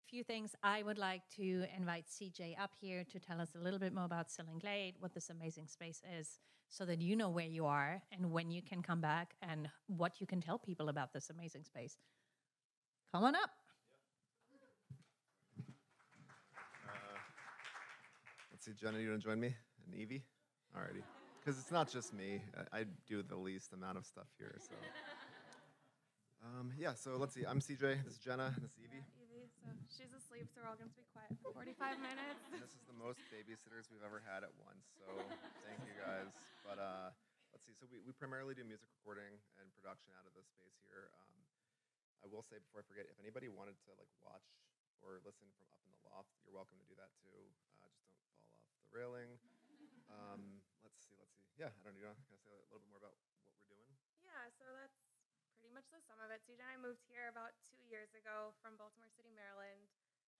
few things. I would like to invite CJ up here to tell us a little bit more about Sill and Glade, what this amazing space is, so that you know where you are and when you can come back and what you can tell people about this amazing space. Come on up. Let's see, Jenna, you want to join me? And Evie? Alrighty. Because it's not just me. I do the least amount of stuff here, so. So let's see. I'm CJ. This is Jenna. This is Evie. Evie, so she's asleep, so we're all going to be quiet for 45 minutes. And this is the most babysitters we've ever had at once, so thank you guys. But let's see. So we primarily do music recording and production out of this space here. I will say before I forget, if anybody wanted to watch or listen from up in the loft, you're welcome to do that too. Just don't fall off the railing. Let's see. Yeah, I don't know. Can I say a little bit more about what we're doing? Yeah, so that's pretty much the sum of it. CJ and I moved here about 2 years ago from Baltimore City, Maryland.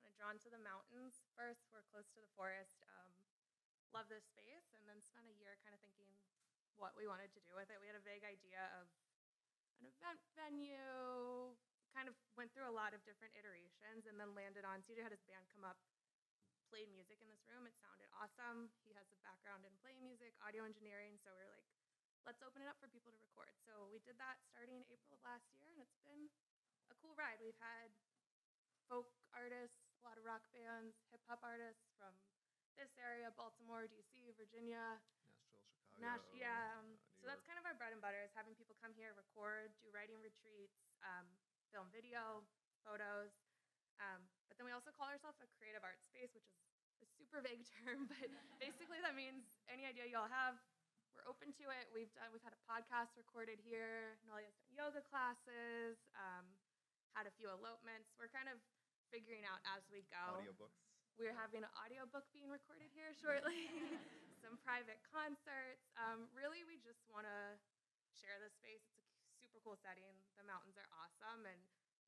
Kind of drawn to the mountains first. We're close to the forest. Love this space, and then spent a year kind of thinking what we wanted to do with it. We had a vague idea of an event venue, kind of went through a lot of different iterations, and then landed on CJ had his band come up, played music in this room. It sounded awesome. He has a background in playing music, audio engineering, so we were like, let's open it up for people to record. So we did that starting April of last year, and it's been a cool ride. We've had folk artists, a lot of rock bands, hip-hop artists from this area, Baltimore, D.C., Virginia. Nashville, Chicago, So that's kind of our bread and butter, is having people come here, record, do writing retreats, film video, photos. But then we also call ourselves a creative art space, which is a super vague term, but basically that means any idea y'all have, we're open to it. We've had a podcast recorded here. Noelia's done yoga classes, had a few elopements. We're kind of figuring out as we go. Audiobooks. We're having an audiobook being recorded here shortly, some private concerts. Really, we just want to share this space. It's a super cool setting. The mountains are awesome, and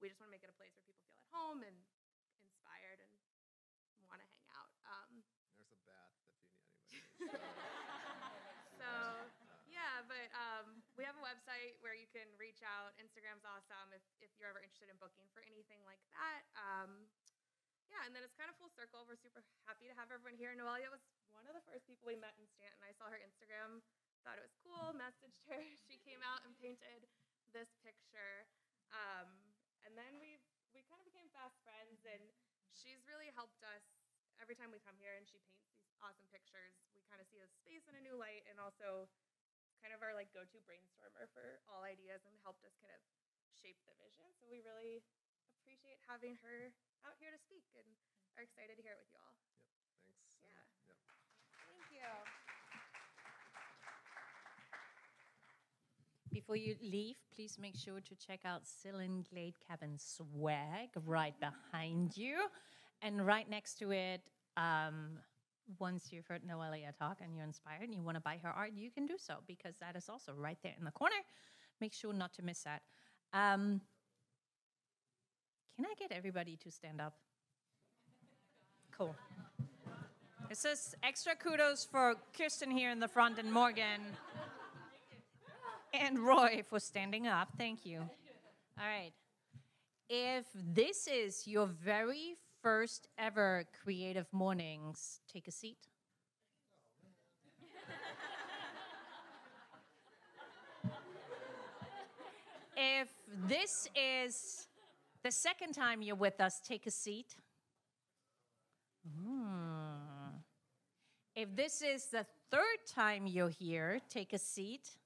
we just want to make it a place where people feel at home and inspired and want to hang out. There's a bath if you need anybody. We have a website where you can reach out. Instagram's awesome if you're ever interested in booking for anything like that. And then it's kind of full circle. We're super happy to have everyone here. Noelia was one of the first people we met in Stanton. I saw her Instagram, thought it was cool, messaged her. She came out and painted this picture. And then we kind of became fast friends, and she's really helped us every time we come here, and she paints these awesome pictures. We kind of see a space in a new light, and also kind of our go-to brainstormer for all ideas, and helped us kind of shape the vision. So we really appreciate having her out here to speak, and are excited to hear it with you all. Yep, thanks. Yeah. Yep. Thank you. Before you leave, please make sure to check out Sill and Glade Cabin swag right behind you. And right next to it, once you've heard Noelia talk and you're inspired and you want to buy her art, you can do so, because that is also right there in the corner. Make sure not to miss that. Can I get everybody to stand up? Cool. This is extra kudos for Kirsten here in the front and Morgan and Roy for standing up. Thank you. All right. If this is your very first ever Creative Mornings, take a seat. If this is the second time you're with us, take a seat. If this is the third time you're here, take a seat.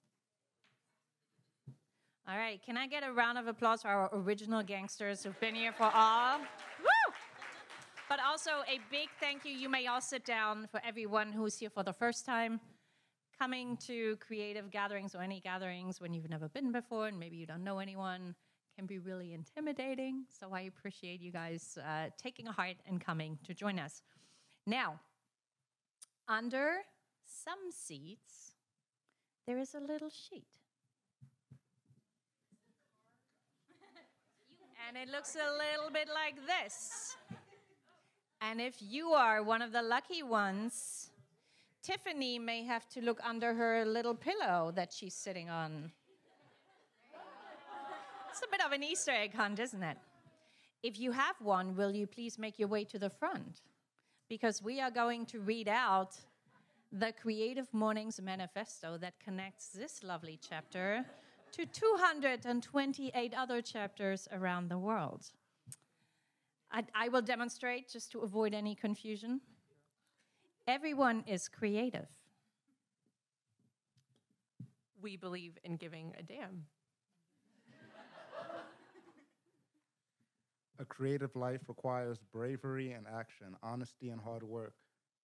All right, can I get a round of applause for our original gangsters who've been here for all? Woo! But also a big thank you. You may all sit down, for everyone who's here for the first time. Coming to creative gatherings or any gatherings when you've never been before and maybe you don't know anyone can be really intimidating. So I appreciate you guys taking a heart and coming to join us. Now, under some seats, there is a little sheet. And it looks a little bit like this. And if you are one of the lucky ones, Tiffany may have to look under her little pillow that she's sitting on. It's a bit of an Easter egg hunt, isn't it? If you have one, will you please make your way to the front? Because we are going to read out the Creative Mornings Manifesto that connects this lovely chapter to 228 other chapters around the world. I will demonstrate just to avoid any confusion. Everyone is creative. We believe in giving a damn. A creative life requires bravery and action, honesty and hard work.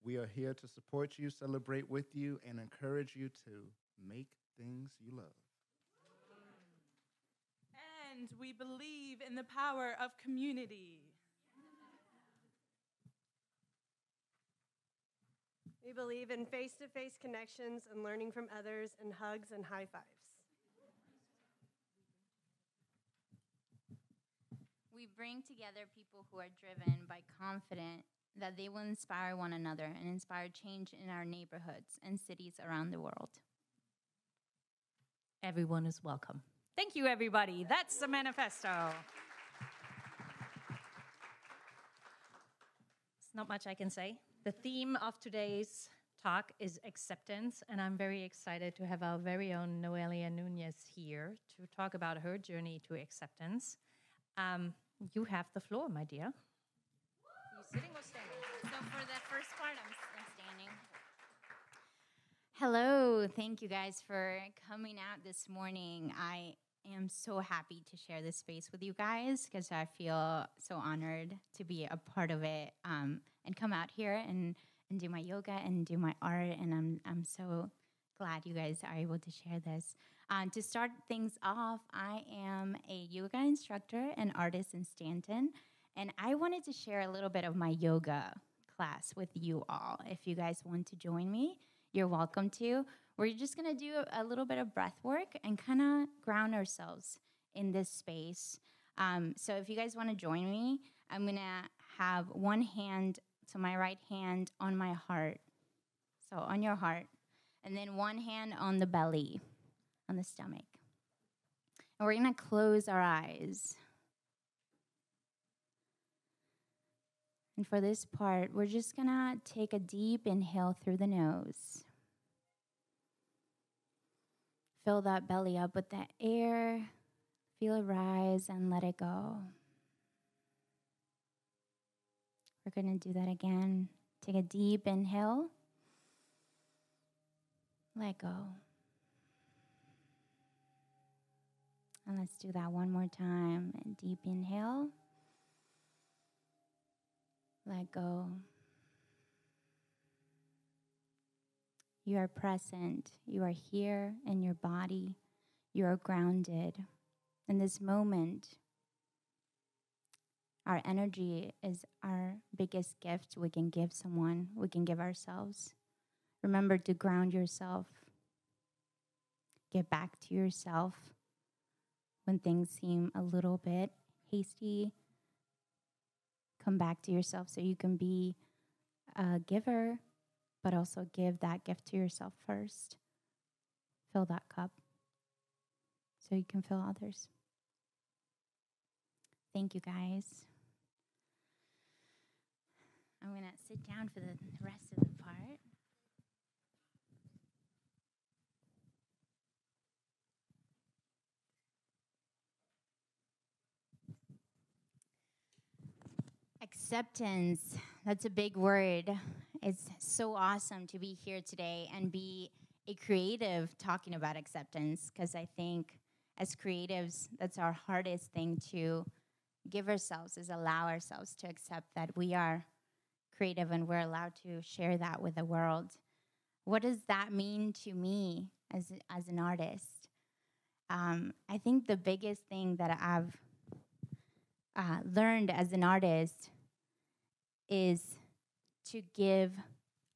We are here to support you, celebrate with you, and encourage you to make things you love. And we believe in the power of community. We believe in face-to-face connections and learning from others and hugs and high fives. We bring together people who are driven by confidence that they will inspire one another and inspire change in our neighborhoods and cities around the world. Everyone is welcome. Thank you, everybody. That's the manifesto. There's not much I can say. The theme of today's talk is acceptance, and I'm very excited to have our very own Noelia Nunez here to talk about her journey to acceptance. You have the floor, my dear. You sitting or standing? So for the first part, I'm standing. Hello, thank you guys for coming out this morning. I am so happy to share this space with you guys because I feel so honored to be a part of it and come out here and do my yoga and do my art, and I'm so glad you guys are able to share this. To start things off, I am a yoga instructor and artist in Stanton, and I wanted to share a little bit of my yoga class with you all. If you guys want to join me, you're welcome to. We're just going to do a little bit of breath work and kind of ground ourselves in this space. So if you guys want to join me, I'm going to have one hand, so my right hand on my heart, so on your heart, and then one hand on the belly, on the stomach. And we're going to close our eyes. And for this part, we're just going to take a deep inhale through the nose. Fill that belly up with that air. Feel it rise and let it go. We're going to do that again. Take a deep inhale. Let go. And let's do that one more time. A deep inhale. Let go. You are present. You are here in your body. You are grounded. In this moment, our energy is our biggest gift we can give someone, we can give ourselves. Remember to ground yourself. Get back to yourself when things seem a little bit hasty. Come back to yourself so you can be a giver, but also give that gift to yourself first. Fill that cup so you can fill others. Thank you, guys. I'm going to sit down for the rest of the part. Acceptance, that's a big word. It's so awesome to be here today and be a creative talking about acceptance, because I think as creatives, that's our hardest thing to give ourselves, is allow ourselves to accept that we are creative and we're allowed to share that with the world. What does that mean to me as an artist? I think the biggest thing that I've learned as an artist is to give,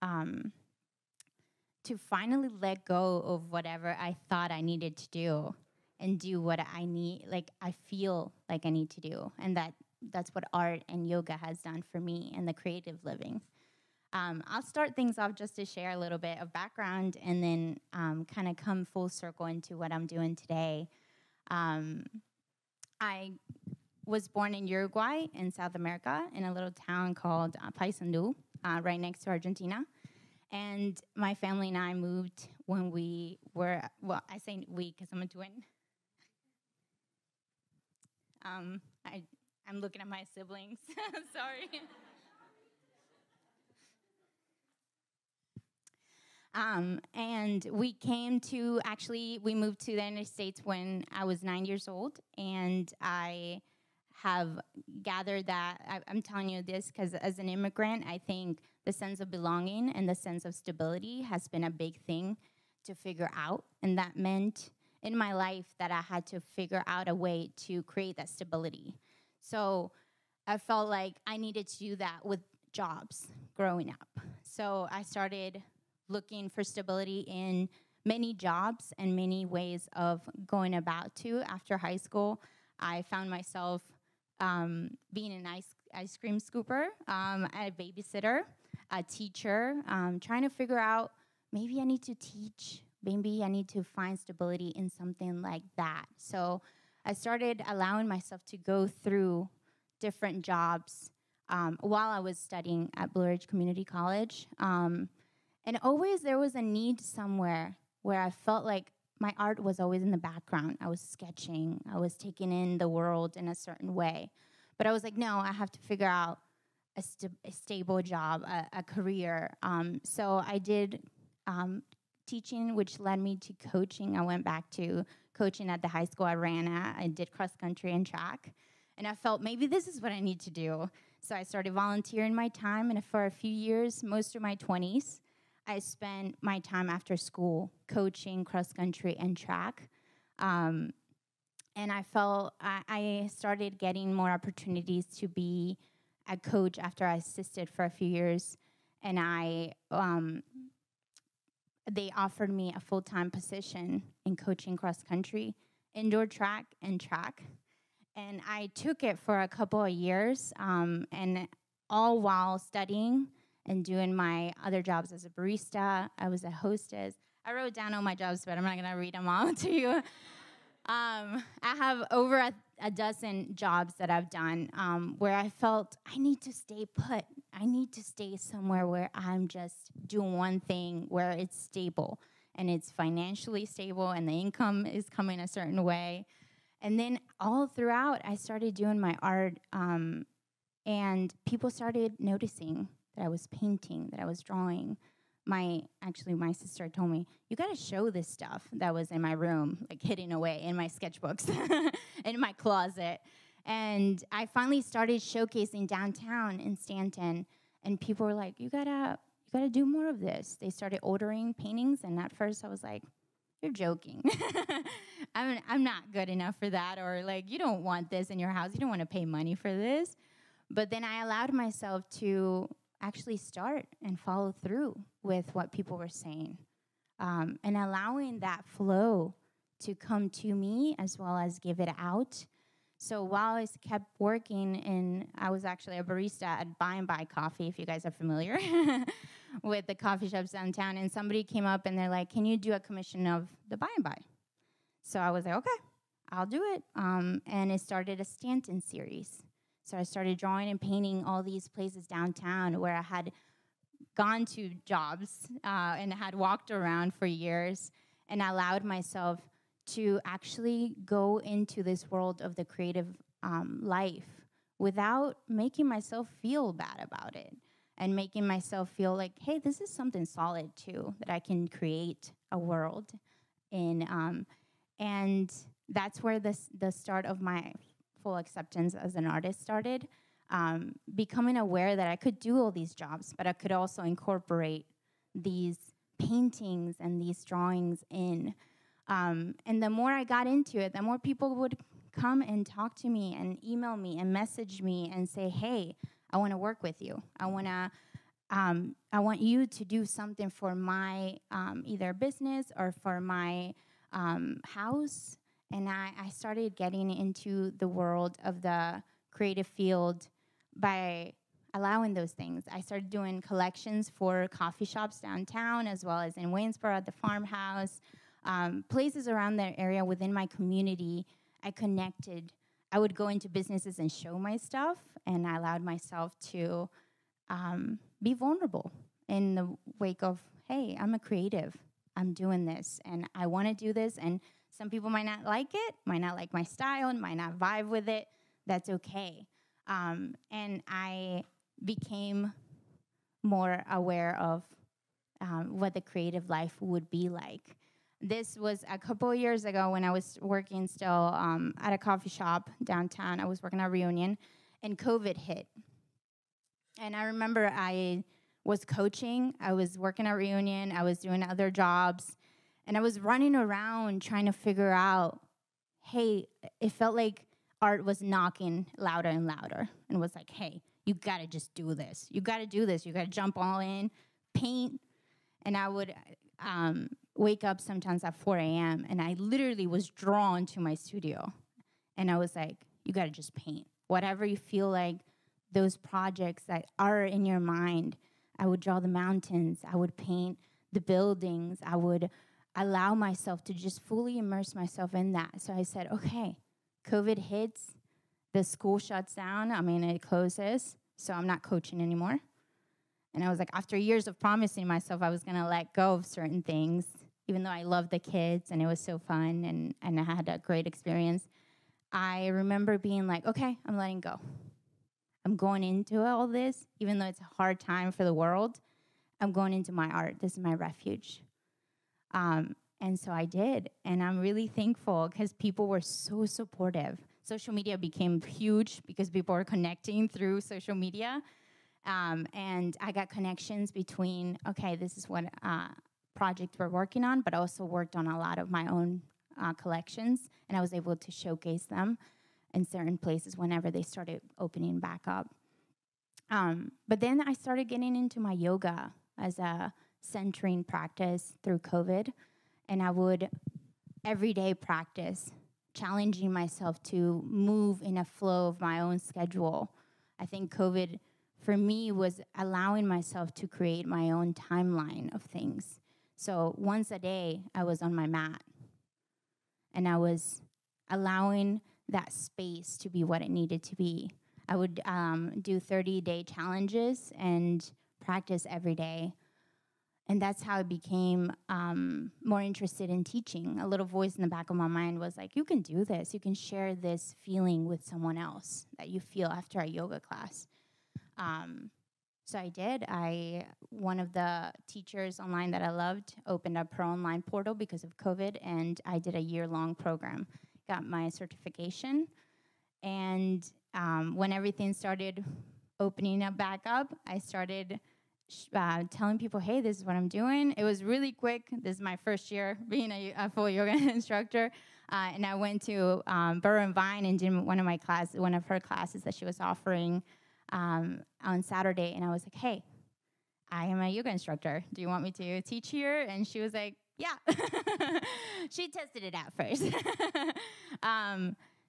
to finally let go of whatever I thought I needed to do and do what I need, like I feel like I need to do. And that's what art and yoga has done for me and the creative living. I'll start things off just to share a little bit of background and then kind of come full circle into what I'm doing today. I was born in Uruguay in South America in a little town called Paysandú, right next to Argentina. And my family and I moved when we were, well, I say we because I'm a twin. I'm looking at my siblings. Sorry. And we moved to the United States when I was 9 years old, and I have gathered that, I'm telling you this because as an immigrant, I think the sense of belonging and the sense of stability has been a big thing to figure out, and that meant in my life that I had to figure out a way to create that stability. So I felt like I needed to do that with jobs growing up. So I started looking for stability in many jobs and many ways of going about to. After high school, I found myself being an ice cream scooper, a babysitter, a teacher, trying to figure out maybe I need to teach, maybe I need to find stability in something like that. So I started allowing myself to go through different jobs while I was studying at Blue Ridge Community College. And always there was a need somewhere where I felt like my art was always in the background. I was sketching. I was taking in the world in a certain way. But I was like, no, I have to figure out a stable job, a career. So I did teaching, which led me to coaching. I went back to coaching at the high school I ran at. I did cross country and track. And I felt maybe this is what I need to do. So I started volunteering my time. And for a few years, most of my 20s, I spent my time after school coaching cross country and track. And I felt I started getting more opportunities to be a coach after I assisted for a few years. And they offered me a full-time position in coaching cross country, indoor track, and track. And I took it for a couple of years, and all while studying and doing my other jobs as a barista. I was a hostess. I wrote down all my jobs, but I'm not going to read them all to you. I have over a dozen jobs that I've done where I felt I need to stay put. I need to stay somewhere where I'm just doing one thing where it's stable and it's financially stable and the income is coming a certain way. And then all throughout, I started doing my art, and people started noticing that I was painting, that I was drawing. My sister told me, you got to show this stuff that was in my room, like hidden away in my sketchbooks, in my closet. And I finally started showcasing downtown in Stanton, and people were like, you gotta do more of this. They started ordering paintings, and at first I was like, you're joking. I'm not good enough for that, or like, you don't want this in your house. You don't want to pay money for this. But then I allowed myself to actually start and follow through with what people were saying, and allowing that flow to come to me as well as give it out. So while I kept working, and I was actually a barista at Buy and Buy Coffee, if you guys are familiar with the coffee shops downtown, and somebody came up and they're like, can you do a commission of the Buy and Buy? So I was like, okay, I'll do it. And it started a Stanton series. So I started drawing and painting all these places downtown where I had gone to jobs and had walked around for years, and I allowed myself to actually go into this world of the creative life without making myself feel bad about it and making myself feel like, hey, this is something solid too, that I can create a world in. And that's where the start of my full acceptance as an artist started, becoming aware that I could do all these jobs, but I could also incorporate these paintings and these drawings in. And the more I got into it, the more people would come and talk to me and email me and message me and say, hey, I want to work with you. I want you to do something for my either business or for my house. And I started getting into the world of the creative field by allowing those things. I started doing collections for coffee shops downtown as well as in Waynesboro at the farmhouse. Places around that area within my community, I connected I would go into businesses and show my stuff, and I allowed myself to be vulnerable in the wake of, hey, I'm a creative. I'm doing this, and I want to do this, and some people might not like it, might not like my style, and might not vibe with it. That's okay. And I became more aware of what the creative life would be like. This was a couple of years ago when I was working still at a coffee shop downtown. I was working at Reunion, and COVID hit. And I remember I was coaching. I was working at Reunion. I was doing other jobs. And I was running around trying to figure out, hey, it felt like art was knocking louder and louder. And was like, hey, you got to just do this. You got to do this. You got to jump all in, paint. And I would wake up sometimes at 4 a.m. and I literally was drawn to my studio. And I was like, you got to just paint. Whatever you feel like, those projects that are in your mind. I would draw the mountains. I would paint the buildings. I would allow myself to just fully immerse myself in that. So I said, okay, COVID hits. The school shuts down. I mean, it closes. So I'm not coaching anymore. And I was like, after years of promising myself I was going to let go of certain things, even though I loved the kids and it was so fun and I had a great experience, I remember being like, okay, I'm letting go. I'm going into all this, even though it's a hard time for the world. I'm going into my art. This is my refuge. And so I did. And I'm really thankful because people were so supportive. Social media became huge because people were connecting through social media. And I got connections between, okay, this is what project we're working on, but I also worked on a lot of my own collections, and I was able to showcase them in certain places whenever they started opening back up. But then I started getting into my yoga as a centering practice through COVID, and I would every day practice, challenging myself to move in a flow of my own schedule. I think COVID, for me, was allowing myself to create my own timeline of things. So once a day, I was on my mat, and I was allowing that space to be what it needed to be. I would do 30-day challenges and practice every day. And that's how I became more interested in teaching. A little voice in the back of my mind was like, you can do this. You can share this feeling with someone else that you feel after a yoga class. So I did. One of the teachers online that I loved opened up her online portal because of COVID, and I did a year-long program. Got my certification, and when everything started opening up back up, I started telling people, hey, this is what I'm doing. It was really quick. This is my first year being a full yoga instructor, and I went to Burr and Vine and did one of her classes that she was offering on Saturday, and I was like, hey, I am a yoga instructor. Do you want me to teach here? And she was like, yeah. She tested it out first.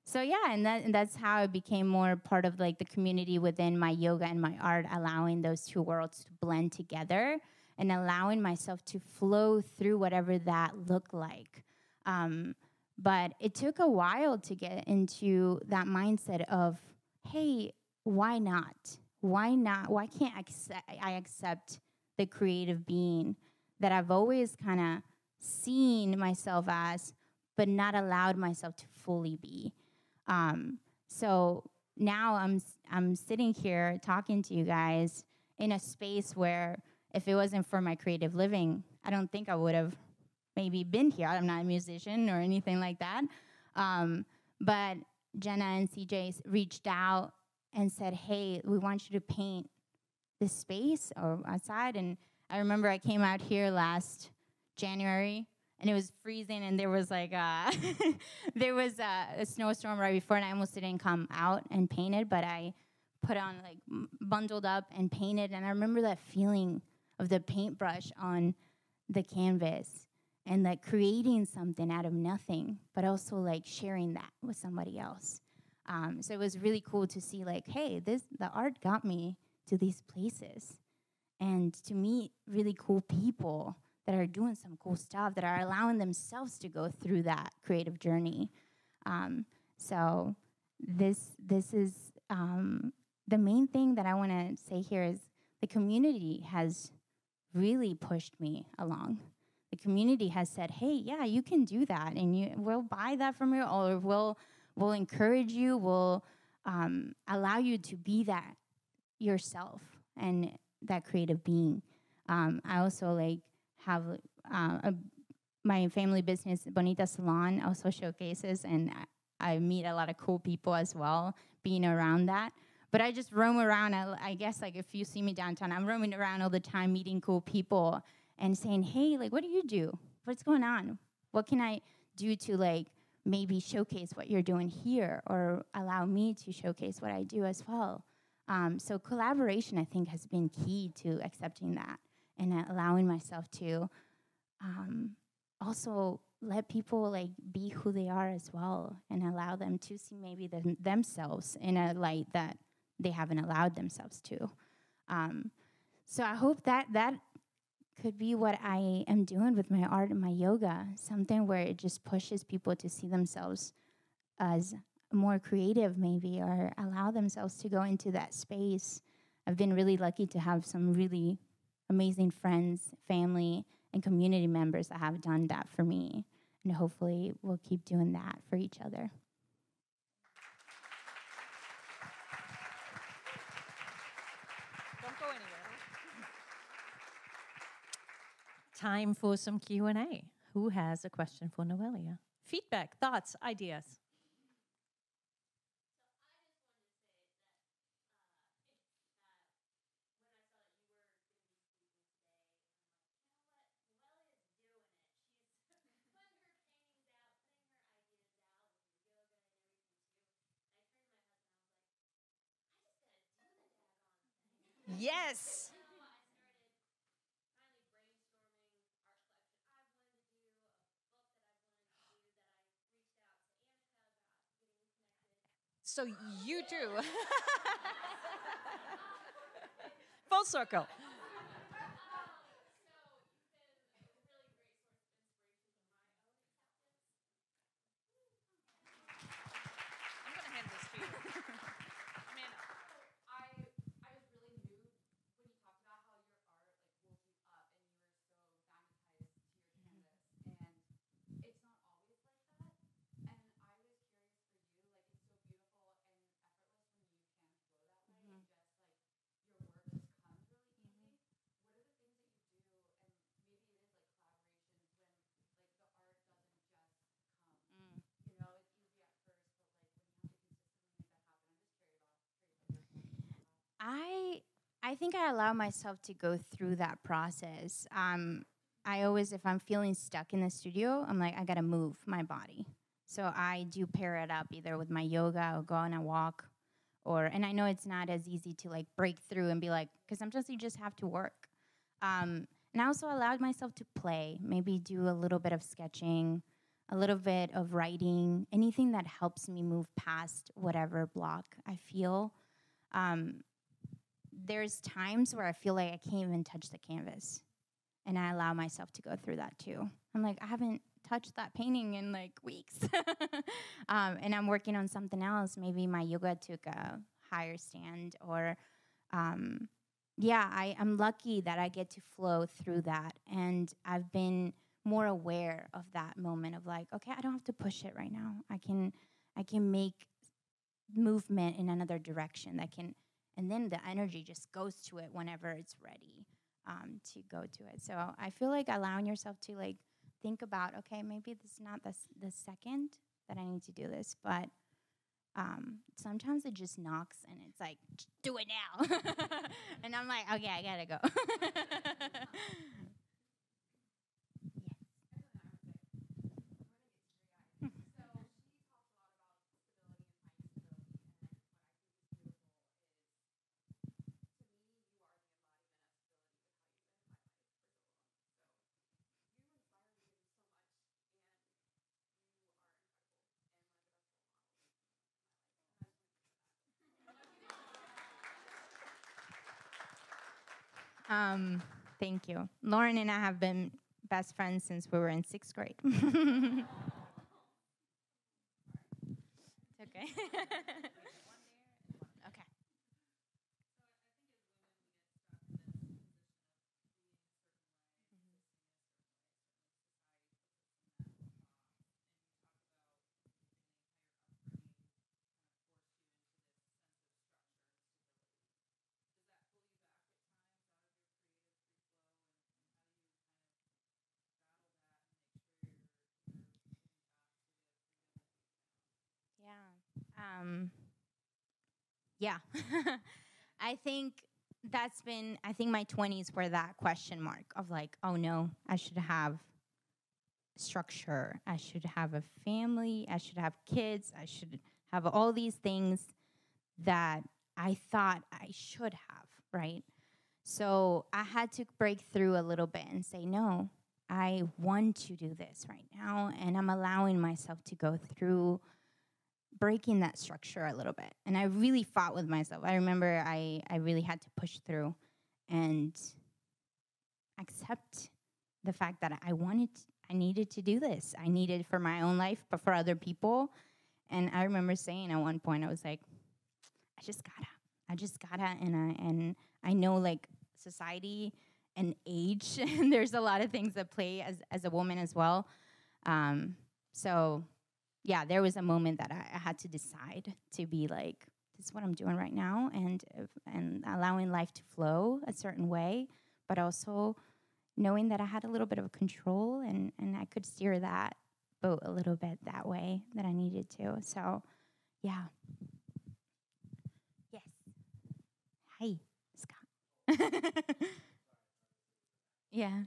So yeah, and that's how I became more part of like the community within my yoga and my art, allowing those two worlds to blend together and allowing myself to flow through whatever that looked like. But it took a while to get into that mindset of, hey, why not? Why not? Why can't I accept the creative being that I've always kind of seen myself as, but not allowed myself to fully be? So now I'm sitting here talking to you guys in a space where if it wasn't for my creative living, I don't think I would have maybe been here. I'm not a musician or anything like that. But Jenna and CJ reached out and said, hey, we want you to paint this space or outside. And I remember I came out here last January, and it was freezing, and there was like a snowstorm right before, and I almost didn't come out and paint it, but I put on, like, bundled up and painted, and I remember that feeling of the paintbrush on the canvas and, like, creating something out of nothing, but also, like, sharing that with somebody else. So it was really cool to see, like, hey, the art got me to these places and to meet really cool people that are doing some cool stuff, that are allowing themselves to go through that creative journey. So this is the main thing that I want to say here is the community has really pushed me along. The community has said, "Hey, yeah, you can do that, and we'll buy that from you, or we'll encourage you, we'll allow you to be that yourself and that creative being." I also have my family business, Bonita Salon, also showcases, and I meet a lot of cool people as well being around that. But I just roam around. I guess if you see me downtown, I'm roaming around all the time meeting cool people and saying, "Hey, what do you do? What's going on? What can I do to maybe showcase what you're doing here, or allow me to showcase what I do as well?" So collaboration, I think, has been key to accepting that and allowing myself to also let people be who they are as well, and allow them to see maybe themselves in a light that they haven't allowed themselves to. So I hope that could be what I am doing with my art and my yoga, something where it just pushes people to see themselves as more creative maybe, or allow themselves to go into that space. I've been really lucky to have some really amazing friends, family, and community members that have done that for me. And hopefully we'll keep doing that for each other. Don't go anywhere. Time for some Q&A. Who has a question for Noelia? Feedback, thoughts, ideas. Yes. So you do. Full circle. I'm going to hand this to you. Amanda. I was really moved when you talked about how your art woke you up and you were so magnetized to your canvas, and it's not always like that. And I was curious for you, it's so beautiful and effortless when you can flow that way, and just your work just comes really easy. What are the things that you do, and maybe it is collaborations when the art doesn't just come. You know, it's easy at first, but when you have to consistently make that happen, I'm just curious about your thoughts on that. I think I allow myself to go through that process. I always, if I'm feeling stuck in the studio, I'm I gotta move my body. So I do pair it up either with my yoga or go on a walk, and I know it's not as easy to break through and be because sometimes you just have to work. And I also allowed myself to play, maybe do a little bit of sketching, a little bit of writing, anything that helps me move past whatever block I feel. There's times where I feel I can't even touch the canvas, and I allow myself to go through that too. I'm I haven't touched that painting in weeks. And I'm working on something else. Maybe my yoga took a higher stand, or I'm lucky that I get to flow through that. And I've been more aware of that moment of okay, I don't have to push it right now. I can make movement in another direction and then the energy just goes to it whenever it's ready to go to it. So I feel allowing yourself to think about, okay, maybe this is not the second that I need to do this, but sometimes it just knocks and it's do it now. And I'm okay, I gotta go. Thank you. Lauren and I have been best friends since we were in 6th grade. It's okay. Yeah. I think I think my 20s were that question mark of like, oh no, I should have structure. I should have a family. I should have kids. I should have all these things that I thought I should have, right? So I had to break through a little bit and say, no, I want to do this right now. And I'm allowing myself to go through breaking that structure a little bit. And I really fought with myself. I remember I really had to push through and accept the fact that I needed to do this. I needed for my own life, but for other people. And I remember saying at one point, I was like, I just gotta, and I know like society and age, and there's a lot of things that play as a woman as well. So yeah, there was a moment that I had to decide to be like, this is what I'm doing right now, and allowing life to flow a certain way, but also knowing that I had a little bit of control and I could steer that boat a little bit that way that I needed to. So yeah. Yes. Hi, Scott. Yeah.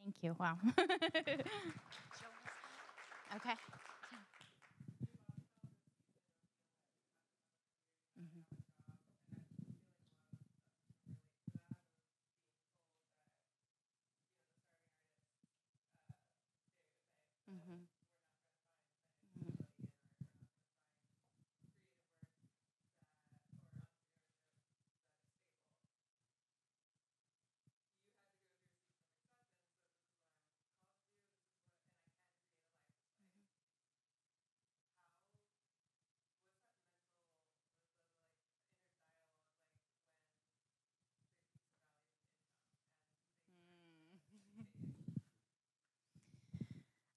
Thank you. Wow. Okay. Mhm. Mhm.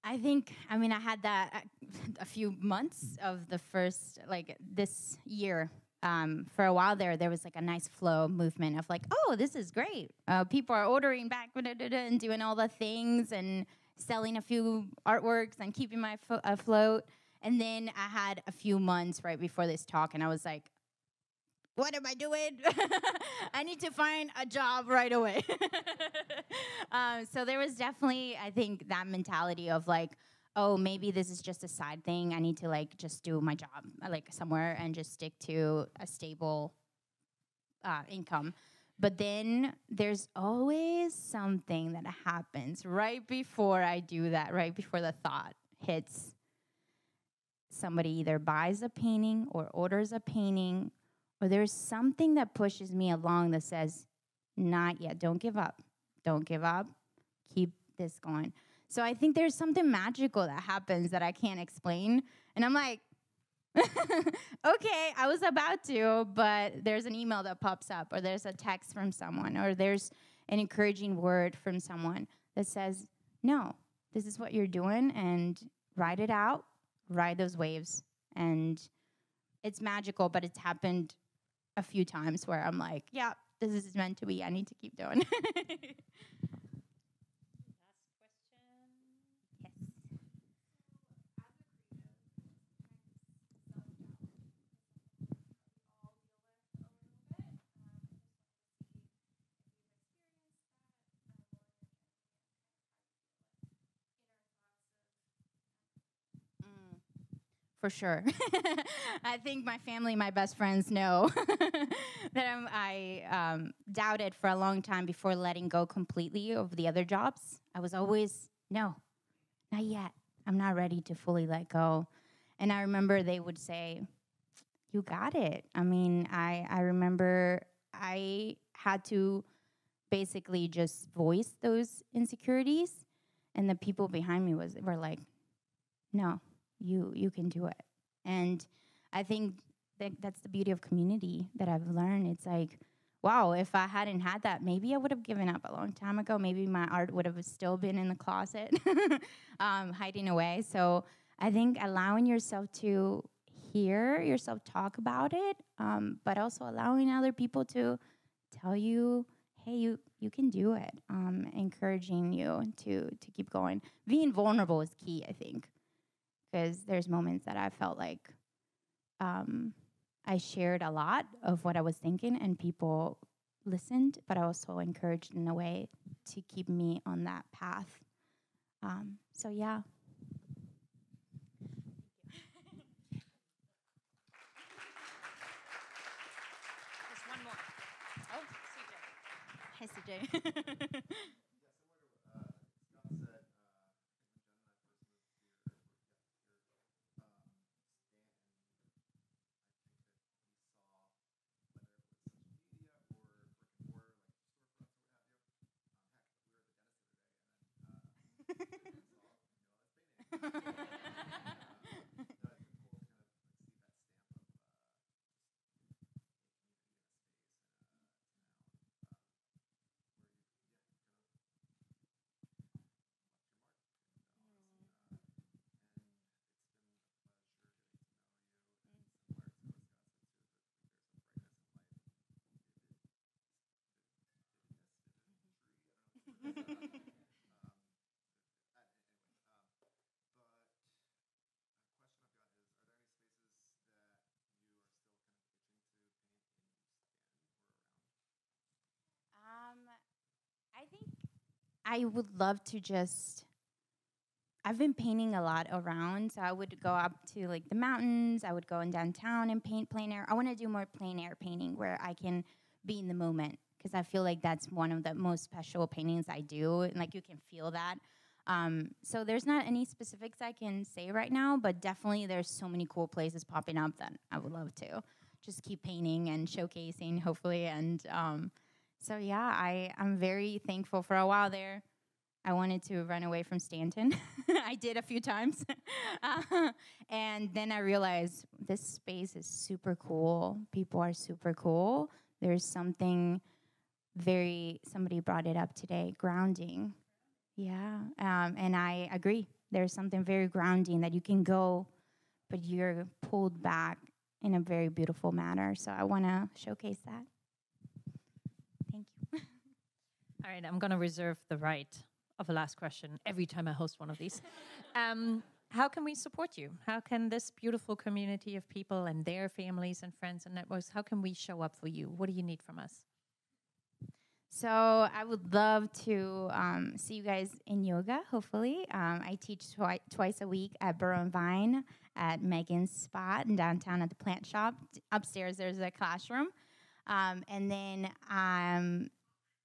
I think, I mean, I had that a few months of the first, like this year. For a while there was like a nice flow movement of like, oh, this is great. People are ordering back and doing all the things and selling a few artworks and keeping my afloat. And then I had a few months right before this talk, and I was like, what am I doing? I need to find a job right away. So there was definitely, I think, that mentality of like, oh, maybe this is just a side thing. I need to like just do my job like somewhere and just stick to a stable income. But then there's always something that happens right before I do that, right before the thought hits. Somebody either buys a painting or orders a painting, or there's something that pushes me along that says, not yet, don't give up. Don't give up. Keep this going. So I think there's something magical that happens that I can't explain. And I'm like, okay, I was about to, but there's an email that pops up, or there's a text from someone, or there's an encouraging word from someone that says, no, this is what you're doing, and ride it out, ride those waves. And it's magical, but it's happened a few times where I'm like, yeah, this is meant to be. I need to keep doing. for sure. I think my family, my best friends know that I doubted for a long time before letting go completely of the other jobs. I was always, no, not yet. I'm not ready to fully let go. And I remember they would say, you got it. I mean, I remember I had to basically just voice those insecurities, and the people behind me were like, no, you can do it. And I think that's the beauty of community that I've learned. It's like, wow, if I hadn't had that, maybe I would have given up a long time ago. Maybe my art would have still been in the closet, hiding away. So I think allowing yourself to hear yourself talk about it, but also allowing other people to tell you, hey, you can do it, encouraging you to keep going. Being vulnerable is key, I think, because there's moments that I felt like I shared a lot of what I was thinking, and people listened, but I also encouraged in a way to keep me on that path. So, yeah. Just one more. Oh, CJ. Hi, CJ. I think I would love to just. I've been painting a lot around, so I would go up to like the mountains. I would go in downtown and paint plein air. I want to do more plein air painting where I can be in the moment, because I feel like that's one of the most special paintings I do, and like you can feel that. So there's not any specifics I can say right now, but definitely there's so many cool places popping up that I would love to just keep painting and showcasing, hopefully. And so yeah, I'm very thankful. For a while there, I wanted to run away from Stanton. I did a few times. And then I realized this space is super cool. People are super cool. There's something somebody brought it up today, grounding. Yeah, and I agree. There's something very grounding that you can go, but you're pulled back in a very beautiful manner. So I want to showcase that. Thank you. All right, I'm going to reserve the right of a last question every time I host one of these. How can we support you? How can this beautiful community of people and their families and friends and networks, how can we show up for you? What do you need from us? So I would love to see you guys in yoga, hopefully. I teach twice a week at Burrow and Vine at Megan's spot in downtown at the plant shop. Upstairs, there's a classroom. And then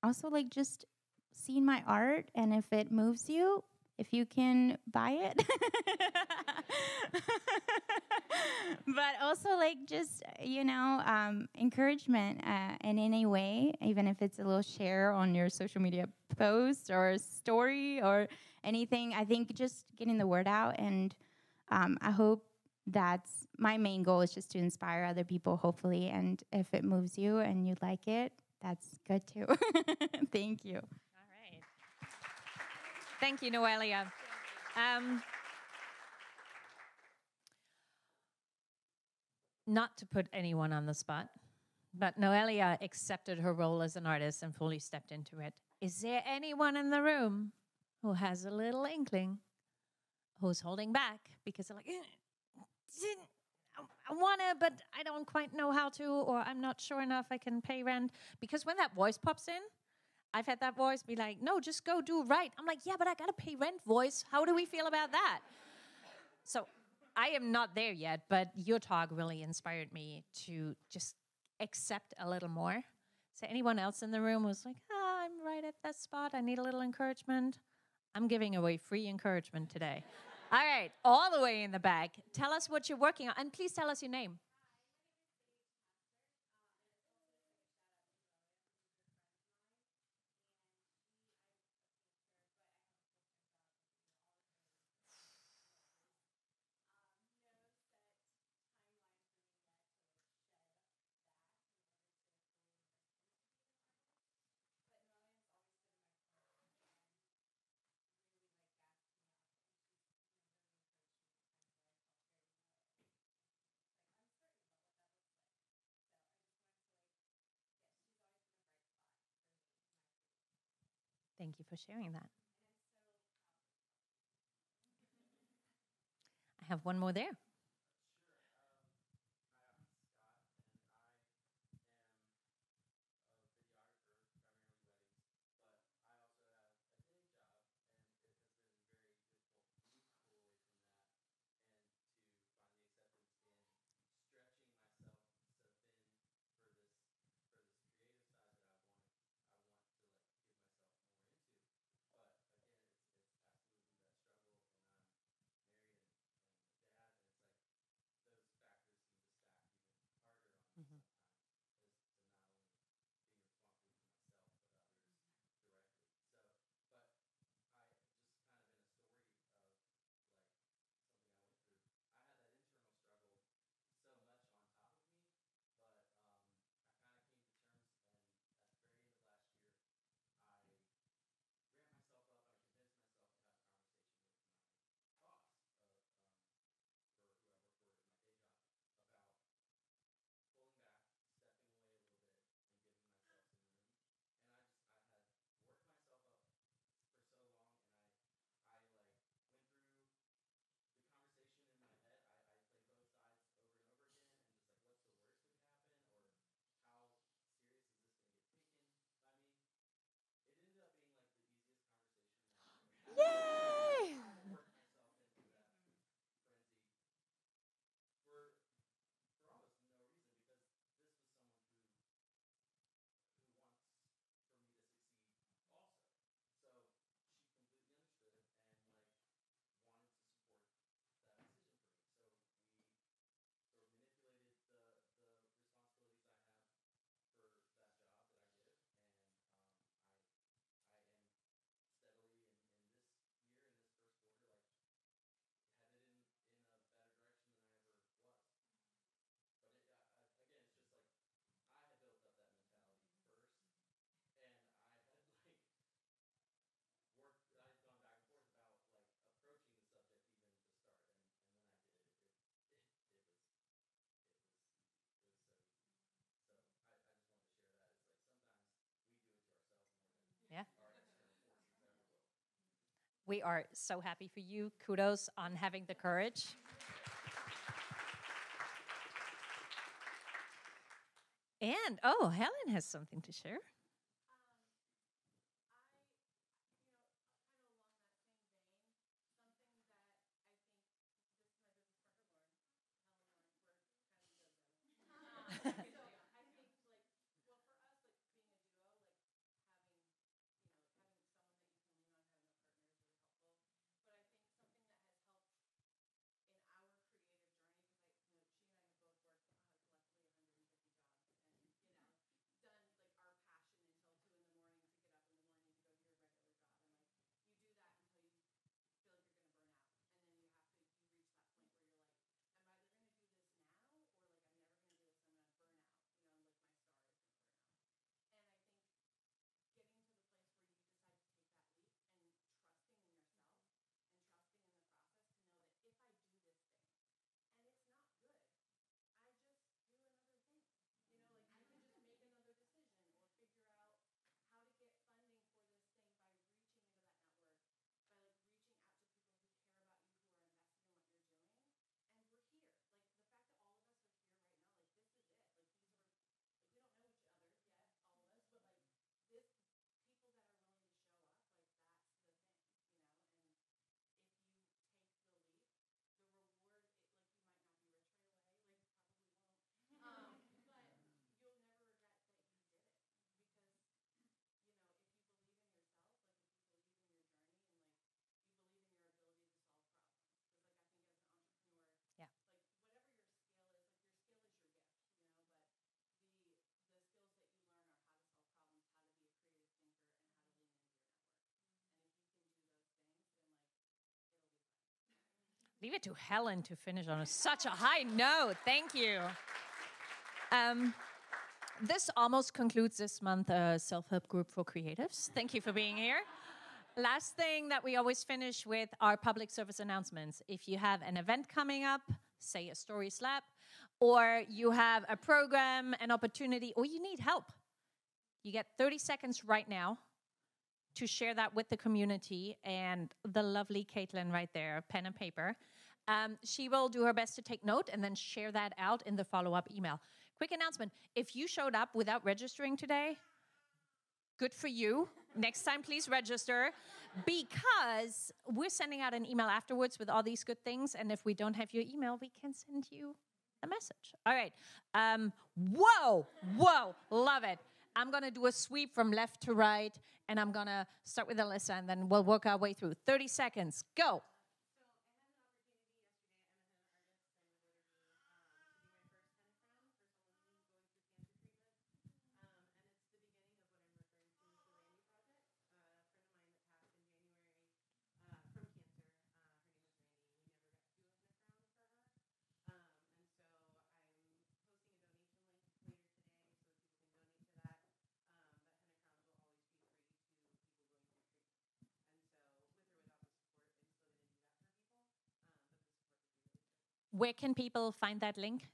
also like just seeing my art, and if it moves you, if you can buy it. But also like just, encouragement in any way, even if it's a little share on your social media post or story or anything. I think just getting the word out, and I hope that's my main goal, is just to inspire other people, hopefully. And if it moves you and you like it, that's good too. Thank you. All right. Thank you, Noelia. Not to put anyone on the spot, but Noelia accepted her role as an artist and fully stepped into it. Is there anyone in the room who has a little inkling, who's holding back because they're like, I want to, but I don't quite know how to, or I'm not sure enough I can pay rent? Because when that voice pops in, I've had that voice be like, no, just go do right. I'm like, yeah, but I got to pay rent, voice. How do we feel about that? So I am not there yet, but your talk really inspired me to just accept a little more. So anyone else in the room was like, I'm right at that spot. I need a little encouragement. I'm giving away free encouragement today. All right, all the way in the back. Tell us what you're working on, and please tell us your name. Thank you for sharing that. I have one more there. Mhm. Yay! Yeah. We are so happy for you. Kudos on having the courage. And oh, Helen has something to share. Leave it to Helen to finish on such a high note. Thank you. This almost concludes this month self-help group for creatives. Thank you for being here. Last thing that we always finish with are public service announcements. If you have an event coming up, say a story slap, or you have a program, an opportunity, or you need help, you get 30 seconds right now to share that with the community. And the lovely Caitlin right there, pen and paper, she will do her best to take note and then share that out in the follow-up email. Quick announcement, if you showed up without registering today, good for you. Next time, please register, because we're sending out an email afterwards with all these good things, and if we don't have your email, we can send you a message. All right. Whoa, love it. I'm going to do a sweep from left to right, and I'm going to start with Alyssa, and then we'll work our way through. 30 seconds. Go. Where can people find that link?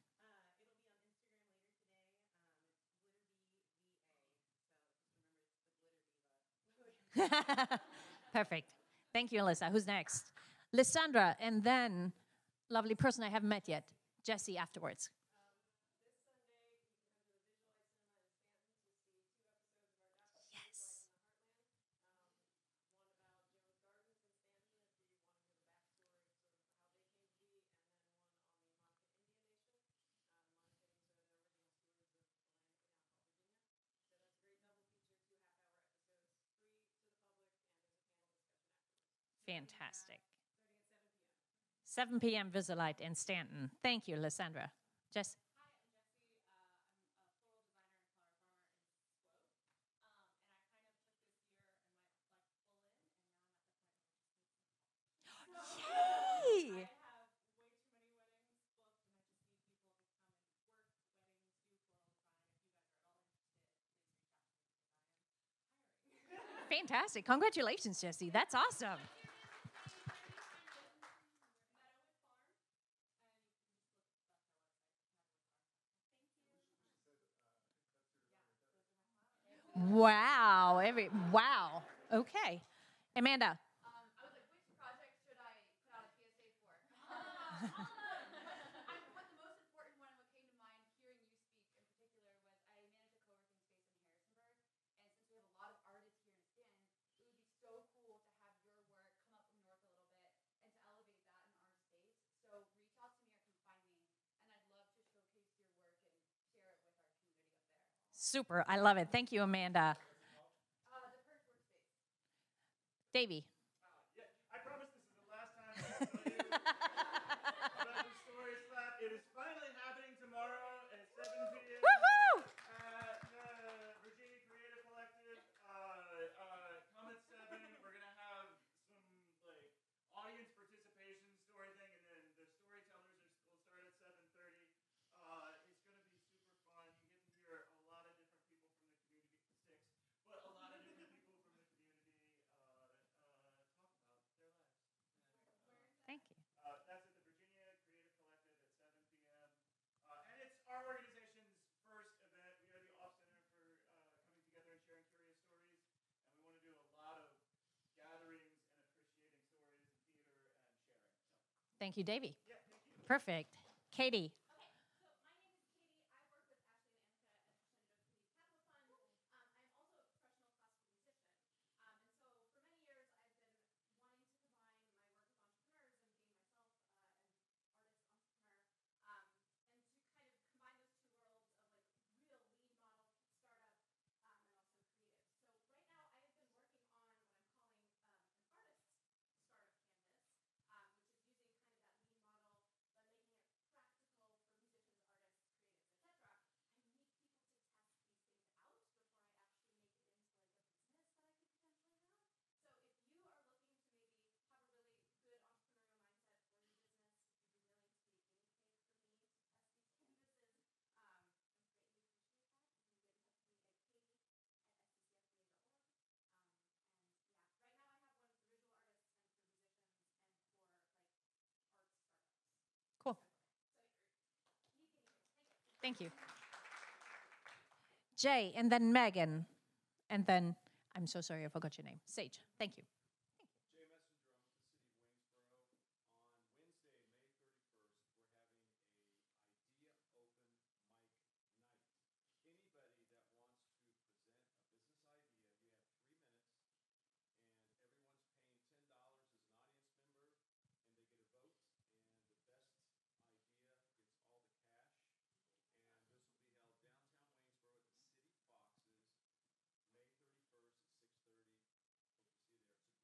Perfect. Thank you, Alyssa. Who's next? Lysandra, and then lovely person I haven't met yet, Jessie afterwards. Yes. Fantastic. 7 p.m. Visalite in Stanton. Thank you, Lysandra. Jess. Yay! Fantastic. Congratulations, Jessie. That's awesome. Wow. Wow. Okay. Amanda. I was like, which project should I put out a PSA for? What the most important one and what came to mind hearing you speak in particular was I manage a co-working space in Harrisonburg, and since we have a lot of artists here in Stanton, it would be so cool to have your work come up from north a little bit and to elevate that in our space. So reach out to me or come find me, and I'd love to showcase your work and share it with our community up there. Super. I love it. Thank you, Amanda. The Perch Workspace. Davey. Yeah, I promise this is the last time I tell you about the story slap. It is finally happening tomorrow at 7 p.m. Woohoo! at the Virginia Creative Collective. Come at 7. We're gonna have some like audience participation story thing, and then the storytellers will start at 7:30. It's gonna be super fun. You get to hear a lot of different people from the community. But a lot of different people from the community talk about their lives. Thank you. That's at the Virginia Creative Collective at 7 p.m. And it's our organization's first event. We are the off center for coming together and sharing curious stories. And we want to do a lot of gatherings and appreciating stories and theater and sharing. So. Thank you, Davey. Yeah, thank you. Perfect. Katie. Okay, so my name is Katie. I work with Ashley and Annika at the Shenandoah Community Capital Fund. I'm also a professional classical musician. And so for many years, I've been wanting to combine my work with entrepreneurs and being myself an artist entrepreneur, and to kind of combine those two worlds of like real lead model startup and also creative. So right now, I have been working on what I'm calling an artist startup canvas, which is using kind of that lean model, but making it practical Thank you. Jay, and then Megan, and then I'm so sorry I forgot your name. Sage. Thank you. Jay Messenger, I'm with the city of Waynesboro. On Wednesday, May 31st, we're having a idea open mic night. Anybody that wants to present a business idea, you have 3 minutes, and everyone's paying $10 as an audience member, and they get a vote, and the best idea gets all the cash. And this will be held downtown Waynesboro at the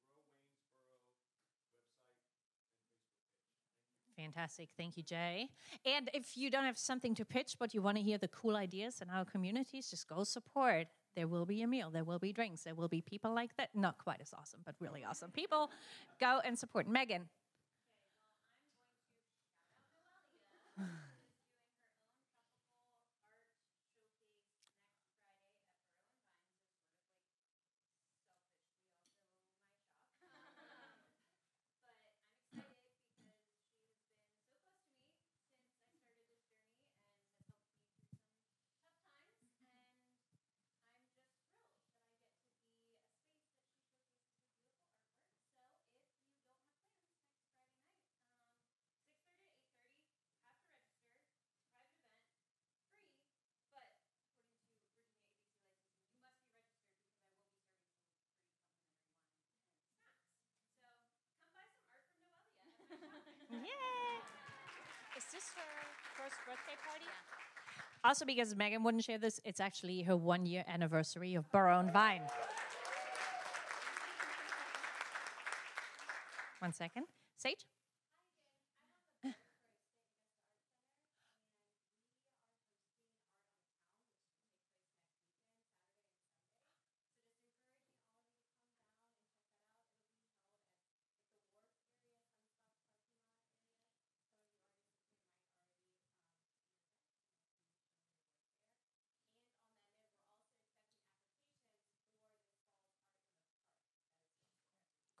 City Foxes, May 31st at 6:30. Hope to see you there. It's a Grow Waynesboro website and Facebook page. Thank you. Fantastic. Thank you, Jay. And if you don't have something to pitch, but you want to hear the cool ideas in our communities, just go support. There will be a meal. There will be drinks. There will be people like that. Not quite as awesome, but really awesome people. Go and support. Megan. Yay! Is this her first birthday party? Also, because Megan wouldn't share this, it's actually her 1 year anniversary of Burrow and Vine. 1 second. Sage?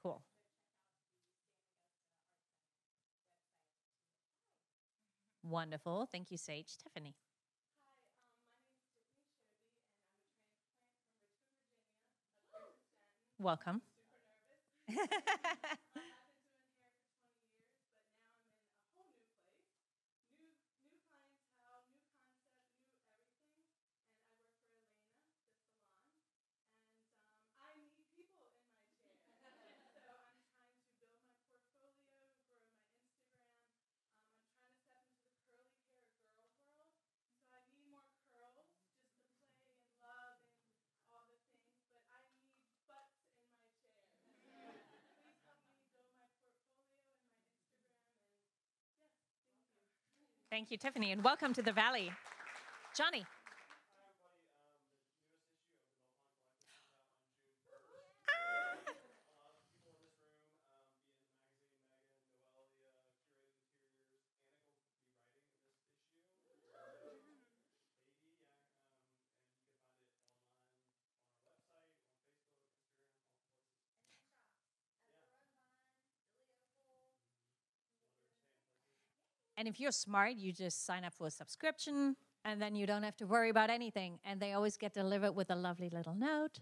Cool. Wonderful. Thank you, Sage. Tiffany. Welcome. Thank you, Tiffany, and welcome to the Valley. Johnny. Hi, everybody. The newest issue of the No Pun Collective comes out on June 1st. A lot of people in this room be in the magazine. Megan, Noelia, Curated Interiors. Anna will be writing in this issue. Katie, and you can find it online on our website, on Facebook, Instagram, all the places. And if you're smart, you just sign up for a subscription, and then you don't have to worry about anything. And they always get delivered with a lovely little note.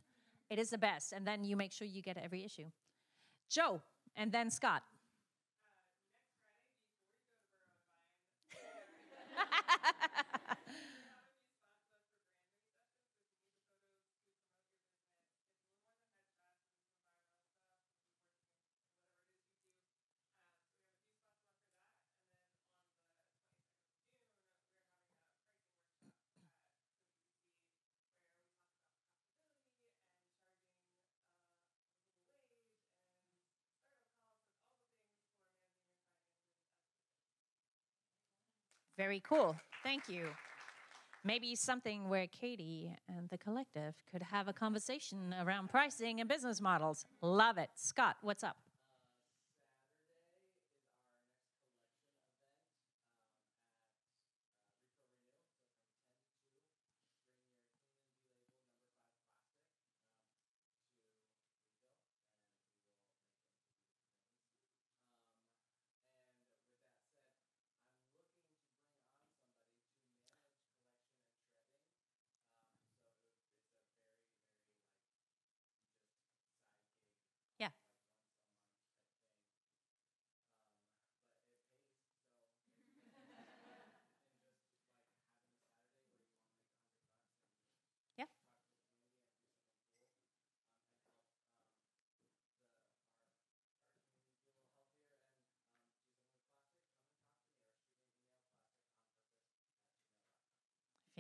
It is the best. And then you make sure you get every issue. Joe, and then Scott. Very cool. Thank you. Maybe something where Katie and the collective could have a conversation around pricing and business models. Love it. Scott, what's up?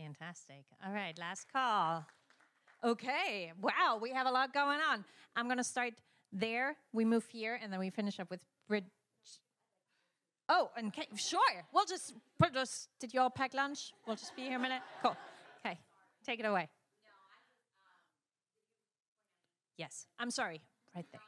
Fantastic. All right, last call. Okay. Wow, we have a lot going on. I'm going to start there. We move here, and then we finish up with Bridge. Oh, okay, sure. We'll just put us. Did you all pack lunch? We'll just be here a minute. Cool. Okay, take it away. Yes, I'm sorry. Right there.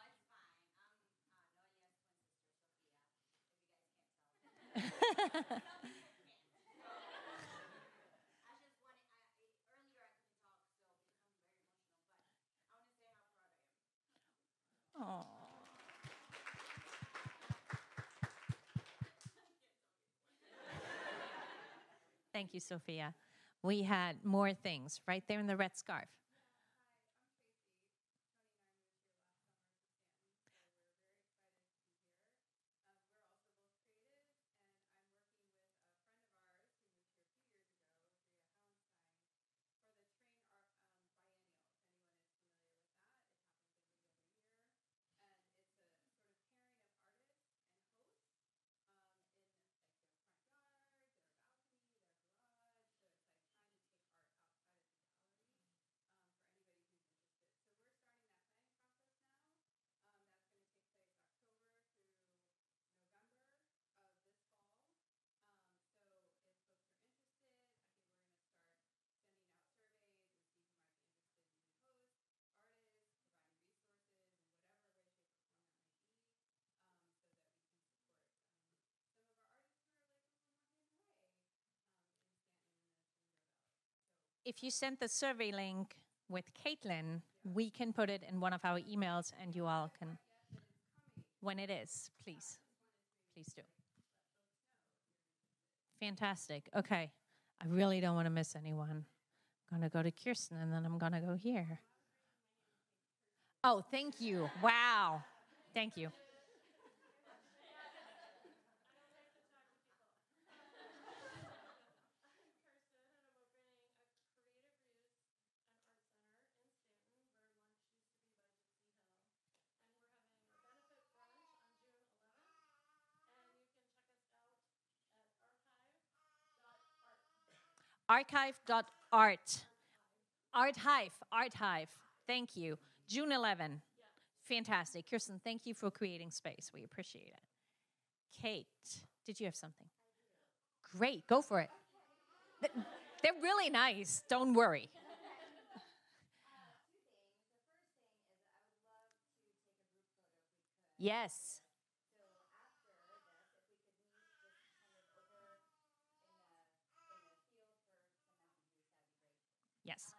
Oh. Thank you, Sophia. We had more things right there in the red scarf. If you send the survey link with Caitlin, we can put it in one of our emails and you all can. When it is, please. Please do. Fantastic. Okay. I really don't want to miss anyone. I'm going to go to Kirsten and then I'm going to go here. Oh, thank you. Wow. Thank you. Archive.art. Archive. Thank you. June 11. Fantastic. Kirsten, thank you for creating space. We appreciate it. Kate, did you have something? Great. Go for it. They're really nice. Don't worry. Yes. Yes.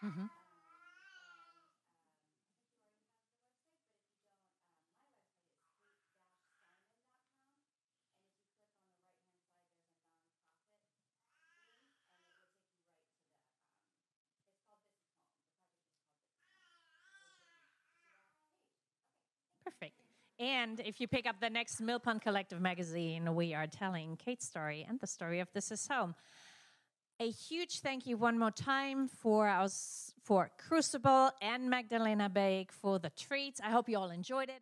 Mm-hmm. Perfect. And if you pick up the next Mill Pond Collective magazine, we are telling Kate's story and the story of This Is Home. A huge thank you one more time for Crucible and Magdalena Bake for the treats. I hope you all enjoyed it.